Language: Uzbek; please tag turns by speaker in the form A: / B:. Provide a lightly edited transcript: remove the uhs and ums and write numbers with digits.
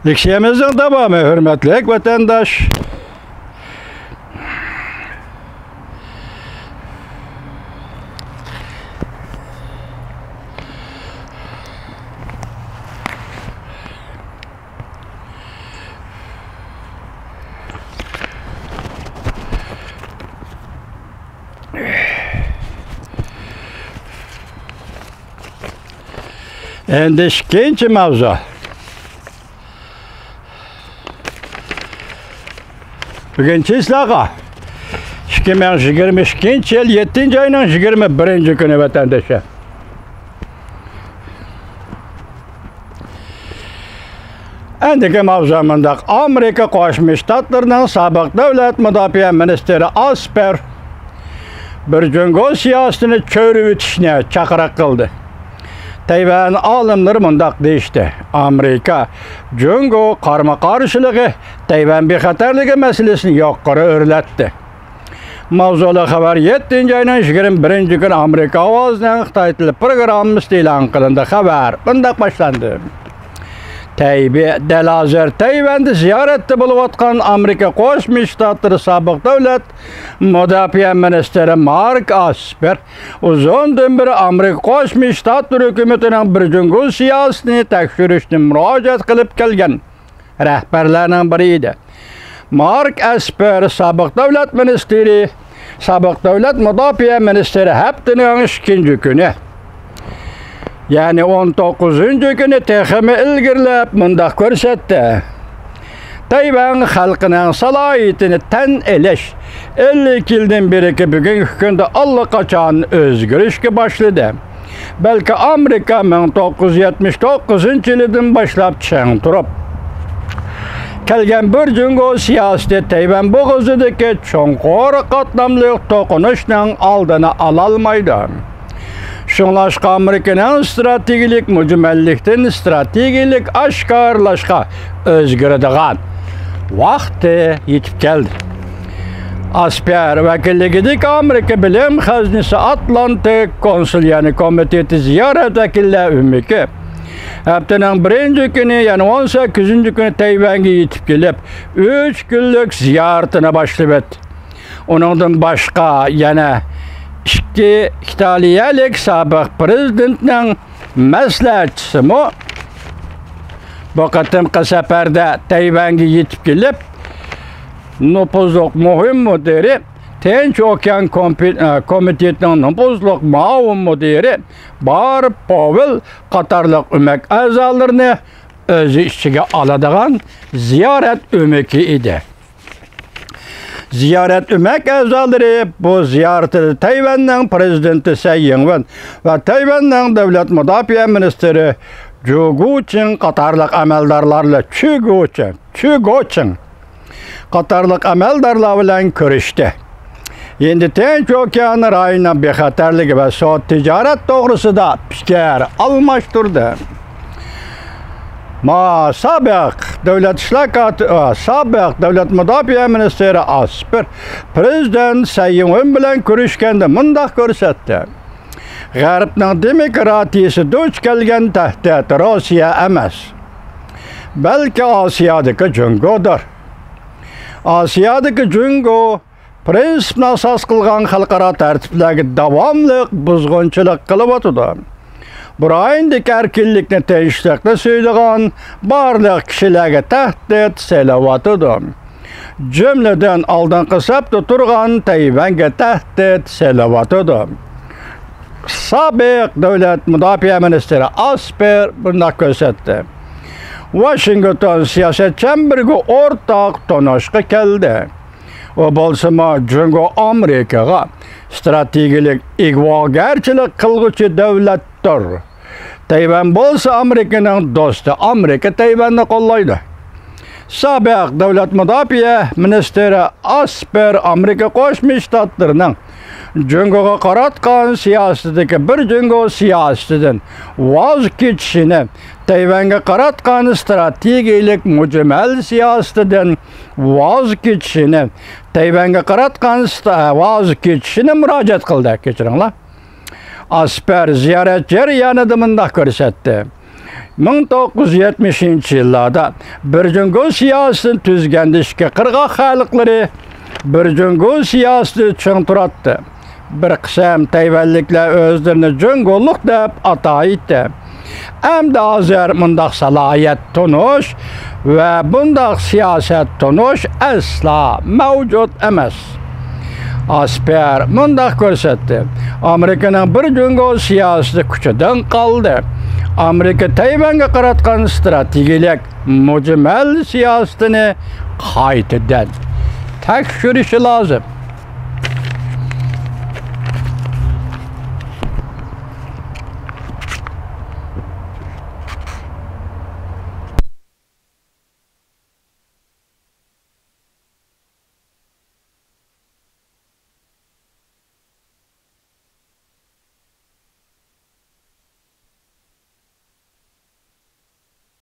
A: Leksiyamizin devamı, hürmetli vatandaş. Endi ikkinchi mavzu. Bugungi sizlarga 2022 yil 7 oyning 21 kuni vatandoshlar. Endiki mavzu mundaq. Amerika Qo'shma Shtatlarining sobiq davlat mudofaa ministri Asper bir jungo siyosatini ko'rib o'tishni chaqiriq qildi. Tayvan olimlari mundaq deyishdi. Amerika jungo qarama-qarshiligi Tayvan bexatarligi masalasini yuqori o'rlatdi. Mavzuli xabar 7 oyning 21 kuni Amerika ovozining Xitoy tili programmasi e'lon qilindi. Xabar bundaq boshlandi. Delazar Tayvanda ziyoratda bo'layotgan Amerika Qo'shma Shtatlari sobiq davlat mudofaa ministri Mark Asper uzundan beri Amerika Qo'shma Shtatlari hukumatining bir jungo siyosatini tekshirishni murojaat qilib kelgan rahbarlarning biri edi. Mark Asper sobiq davlat ministri, sobiq davlat mudofaa ministri haftaning 2 kuni, yani 19 kuni texmi ilgirlab mundaq ko'rsatdi. Tayvan xalqining salohiyatini tan elish 50 yildan beri bugungi kunda allaqachon o'zgarishga boshladi. Balki Amerika 1979 yildan boshlab chang turib kelgan bir jungo siyosati Tayvan bo'g'izidagi cho'nqur qatlamli to'qinishning oldini ololmaydi. Şunlaşqa Amerikanın strategik mücmellikten strategik aşkarlaşqa özgürediğen vakti yetib keldi. Asper vakilligidik Amerika Bilim Haznesi Atlantik Konsulyani Komiteti ziyaret vakilleri ümiki haftanın 1 günü, yani 18 günü Tayvan'a yetib kelib 3 günlük ziyaretine başlayıp onundan başka yana İtaliyalik sobiq prezidentning maslahatchisi bu qatimqi safarda Tayvan'a yetib kelib nüfuzli muhim müdiri, Tinch okean komitetining nüfuzli muavin müdiri Bar Powell qatorliq o'mak a'zolarini o'zi ichiga oladigan ziyorat o'maki edi. Ziyaret ömek a'zolari bu ziyaretde Tayvan'ın prezidenti Tsai Ing-wen ve Tayvan'ın devlet mudofaa ministri Zhu Guoqing qatorliq amaldorlarla Chu Guoqing qatorliq amaldorlar bilan ko'rishdi. Endi Tinch okeani rayonining bexatarligi va soat tijorat to'g'risida fikr almashtirdi. Sobiq davlat mudofaa ministri Asper prezident Tsai Ing-wen bilan ko'rishganda mundaq ko'rsatdi. G'arbning demokratiyasi duch kelgan tahdid Rossiya emas, balki Osiyodagi jungodir. Osiyodagi jungo prinsipni asos qilgan xalqaro tartiblarga davomli buzg'unchilik qilib o'tdi. Burayındaki erkinlikni tinchlikni suydigan barliq kishilarga tahdid selawatıdır. Cümleden oldingi safda turgan Tayvanga tahdid selawatıdır. Sobiq davlat mudofaa ministri Asper bundaq ko'rsatdi. Washington siyosat chemberiga o'rtaq to'nashqa keldi. O bo'lsa jungo Amerikaga strategik ig'vogarchilik qilguvchi davlatdir. Tayvan bo'lsa Amerikaning do'sti. Amerika Tayvanni qo'llaydi. Sobiq davlat mudofaa ministri Asper Amerika Qo'shma Shtatlarining jungoga qaratgan siyosatidagi bir jungo siyosatidan voz kechishini, Tayvanga qaratgan strategik mujmal siyosatidan voz kechishini, Tayvanga qaratgan voz kechishini murojaat qildi. Kechiringlar. Asper ziyorat jarayonida mundaq ko'rsatdi. 1970-yillarda Birjingo siyosatini tuzganda ishga qirg'oq xalqlari Birjingo siyosati uchun turadi. Bir qism Tayvanliklar o'zlarini Jingolik deb ataydi. Hamda hozir bundaq salohiyat tunish va bundaq siyosat tunish asla mavjud emas. Asper bundaq ko'rsatdi. Amerikaning Birjingo siyosati kuchidan qoldi. Amerika Tayvanga qaratgan strategik mujmal siyosatini qaytadan tekshirishi lozim.